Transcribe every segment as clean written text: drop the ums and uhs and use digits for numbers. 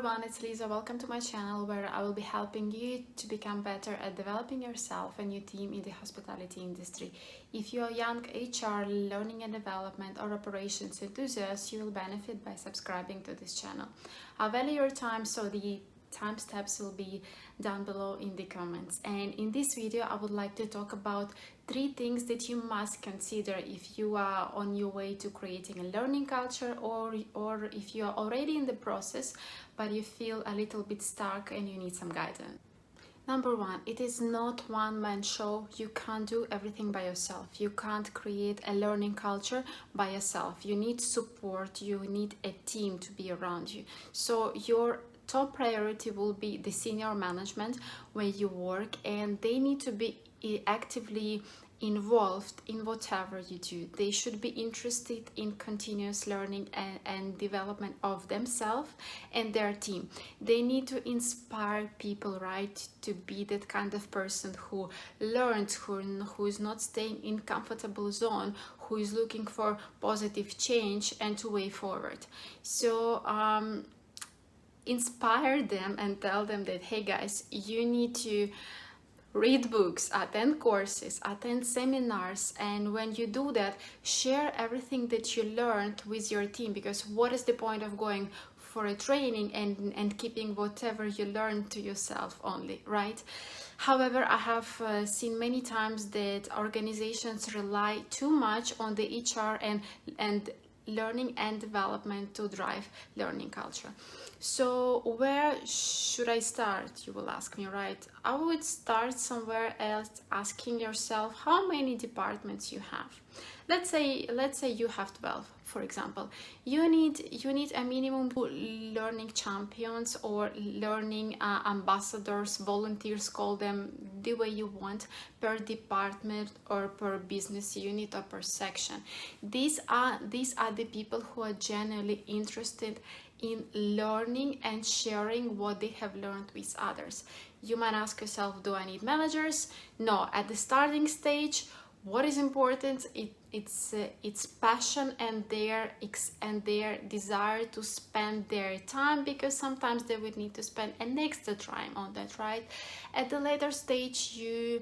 everyone, it's Lisa. Welcome to my channel where I will be helping you to become better at developing yourself and your team in the hospitality industry. If you're a young HR, learning and development or operations enthusiast, you will benefit by subscribing to this channel. I value your time, so the time steps will be down below in the comments. And in this video, I would like to talk about 3 things that you must consider if you are on your way to creating a learning culture, or if you are already in the process but you feel a little bit stuck and you need some guidance. Number 1, it is not one-man show. You can't do everything by yourself. You can't create a learning culture by yourself. You need support, you need a team to be around you. So your top priority will be the senior management where you work, and they need to be actively involved in whatever you do. They should be interested in continuous learning and development of themselves and their team. They need to inspire people, right, to be that kind of person who learns, who is not staying in comfortable zone, who is looking for positive change and to way forward. So inspire them and tell them that, hey guys, you need to read books, attend courses, attend seminars, and when you do that, share everything that you learned with your team, because what is the point of going for a training and keeping whatever you learned to yourself only, right? However, I have seen many times that organizations rely too much on the HR and learning and development to drive learning culture. So where should I start, you will ask me, right? I would start somewhere else, asking yourself how many departments you have. Let's say you have 12, for example. You need a minimum learning champions or learning ambassadors, volunteers, call them the way you want, per department or per business unit or per section. These are the people who are genuinely interested in learning and sharing what they have learned with others. You might ask yourself, do I need managers? No. At the starting stage, what is important? It's passion and their desire to spend their time, because sometimes they would need to spend an extra time on that, right? At the later stage, you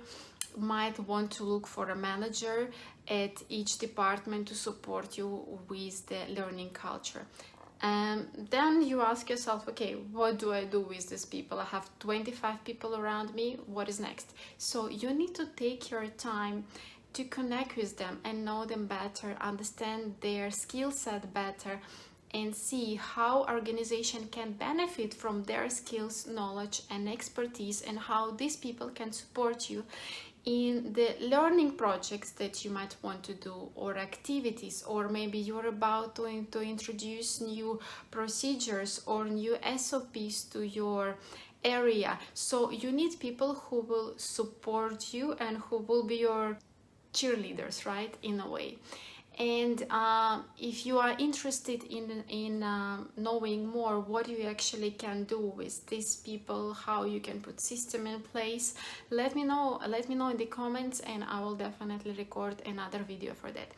might want to look for a manager at each department to support you with the learning culture. Then you ask yourself, okay, what do I do with these people? I have 25 people around me. What is next? So you need to take your time to connect with them and know them better, understand their skill set better, and see how organization can benefit from their skills, knowledge, and expertise, and how these people can support you in the learning projects that you might want to do, or activities, or maybe you're about to introduce new procedures or new SOPs to your area. So you need people who will support you and who will be your cheerleaders, right, in a way. And if you are interested in knowing more what you actually can do with these people, how you can put system in place, let me know in the comments, and I will definitely record another video for that.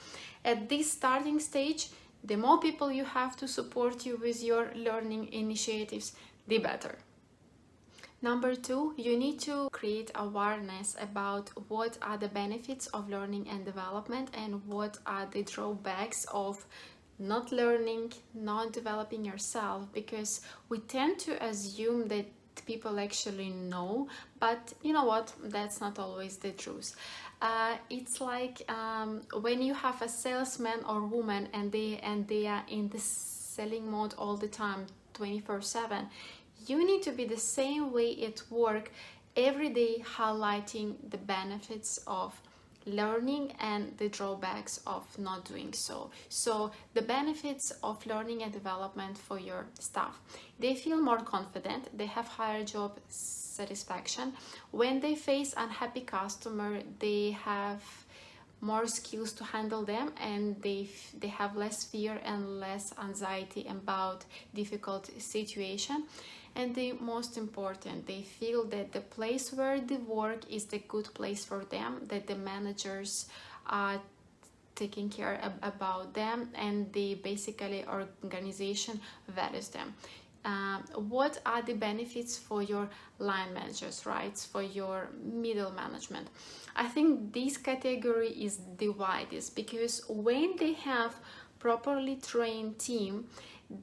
At this starting stage, the more people you have to support you with your learning initiatives, the better. Number 2, you need to create awareness about what are the benefits of learning and development and what are the drawbacks of not learning, not developing yourself, because we tend to assume that people actually know, but you know what, that's not always the truth. It's like when you have a salesman or woman and they are in the selling mode all the time, 24/7. You need to be the same way at work every day, highlighting the benefits of learning and the drawbacks of not doing so. So the benefits of learning and development for your staff: they feel more confident, they have higher job satisfaction. When they face unhappy customer, they have more skills to handle them, and they have less fear and less anxiety about difficult situation. And the most important, they feel that the place where they work is the good place for them, that the managers are taking care about them, and the basically organization values them. what are the benefits for your line managers, right? For your middle management. I think this category is the widest, because when they have properly trained team,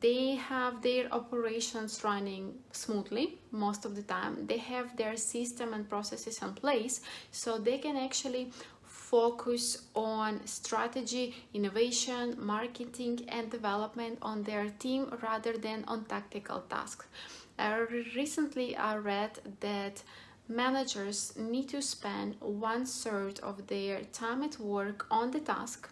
they have their operations running smoothly most of the time. They have their system and processes in place, so they can actually focus on strategy, innovation, marketing, and development on their team rather than on tactical tasks. Recently, I read that managers need to spend 1/3 of their time at work on the task,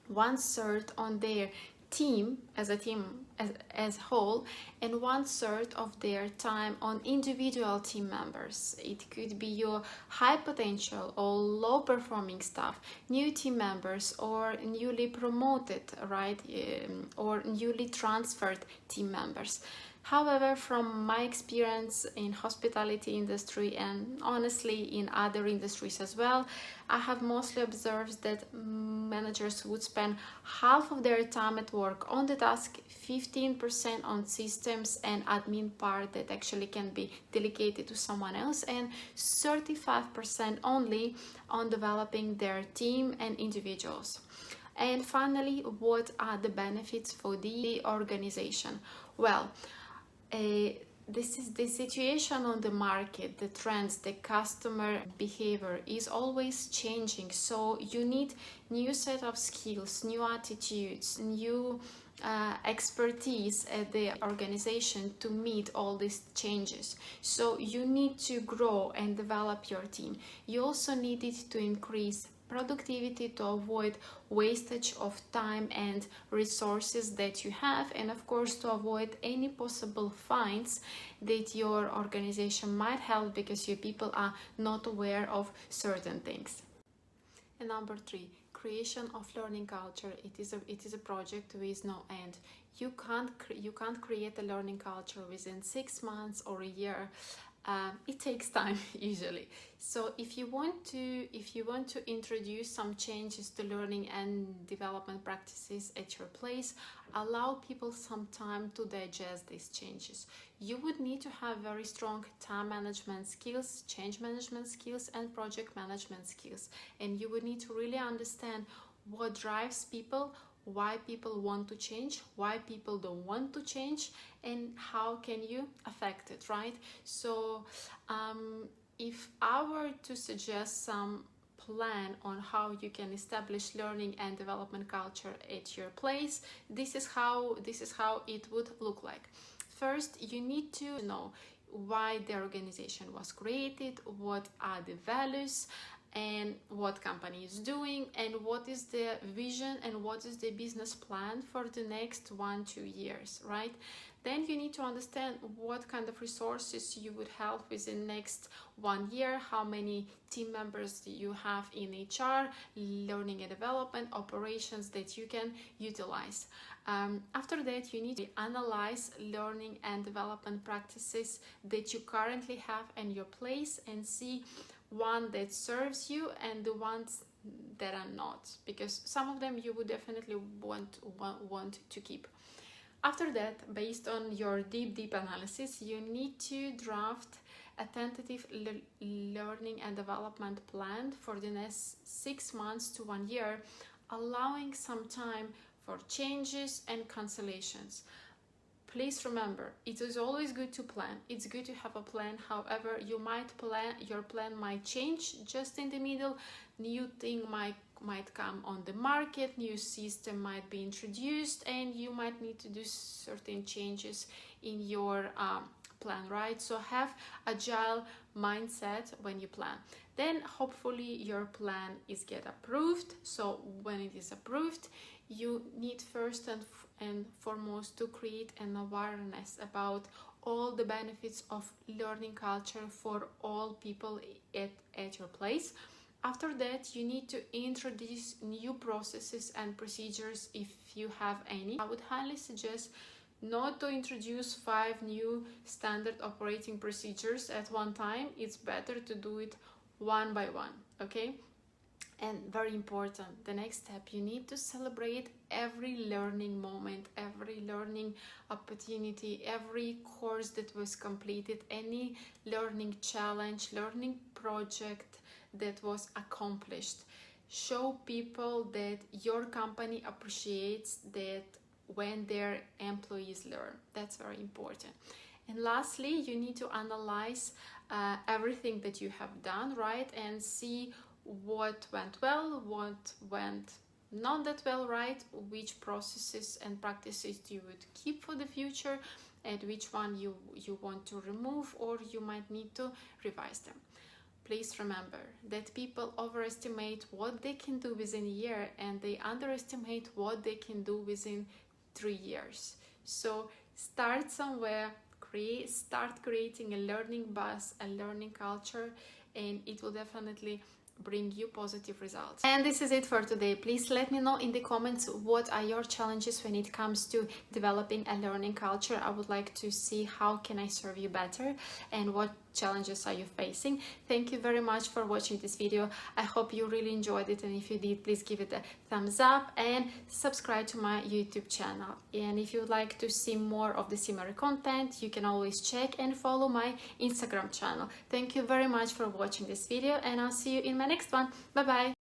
1/3 on their team as a whole, and 1/3 of their time on individual team members. It could be your high potential or low performing staff, new team members, or newly promoted, right, or newly transferred team members. However, from my experience in hospitality industry, and honestly in other industries as well, I have mostly observed that managers would spend half of their time at work on the task, 15% on systems and admin part that actually can be delegated to someone else, and 35% only on developing their team and individuals. And finally, what are the benefits for the organization? Well, this is the situation on the market, the trends, the customer behavior is always changing. So you need new set of skills, new attitudes, new expertise at the organization to meet all these changes. So you need to grow and develop your team. You also need it to increase productivity, to avoid wastage of time and resources that you have, and of course to avoid any possible fines that your organization might have because your people are not aware of certain things. And number 3, creation of learning culture. It is a project with no end. You can't create a learning culture within 6 months or a year. It takes time usually. So if you want to introduce some changes to learning and development practices at your place, allow people some time to digest these changes. You would need to have very strong time management skills, change management skills, and project management skills. And you would need to really understand what drives people, why people want to change, why people don't want to change, and how can you affect it, right? So if I were to suggest some plan on how you can establish learning and development culture at your place, this is how it would look like. First, you need to know why the organization was created, what are the values, and what company is doing, and what is the vision and what is the business plan for the next 1-2 years, right? Then you need to understand what kind of resources you would have within next 1 year, how many team members you have in HR, learning and development, operations that you can utilize. After that, you need to analyze learning and development practices that you currently have in your place and see one that serves you and the ones that are not, because some of them you would definitely want to keep. After that, based on your deep analysis, you need to draft a tentative learning and development plan for the next 6 months to 1 year, allowing some time for changes and cancellations. Please remember, it is always good to plan. It's good to have a plan. However, your plan might change just in the middle. New thing might come on the market, new system might be introduced, and you might need to do certain changes in your plan, right? So have agile mindset when you plan. Then hopefully your plan is get approved. So when it is approved, you need first and foremost to create an awareness about all the benefits of learning culture for all people at your place. After that, you need to introduce new processes and procedures if you have any. I would highly suggest not to introduce 5 new standard operating procedures at one time. It's better to do it one by one, okay? And very important, the next step, you need to celebrate every learning moment, every learning opportunity, every course that was completed, any learning challenge, learning project that was accomplished. Show people that your company appreciates that when their employees learn. That's very important. And lastly, you need to analyze everything that you have done, right? And see what went well, what went not that well, right? Which processes and practices you would keep for the future, and which one you want to remove, or you might need to revise them. Please remember that people overestimate what they can do within a year, and they underestimate what they can do within 3 years. So start somewhere, start creating a learning buzz, a learning culture, and it will definitely bring you positive results. And this is it for today. Please let me know in the comments what are your challenges when it comes to developing a learning culture. I would like to see how can I serve you better and what challenges are you facing. Thank you very much for watching this video. I hope you really enjoyed it, and if you did, please give it a thumbs up and subscribe to my YouTube channel. And if you would like to see more of the similar content, you can always check and follow my Instagram channel. Thank you very much for watching this video, and I'll see you in my next one. Bye bye.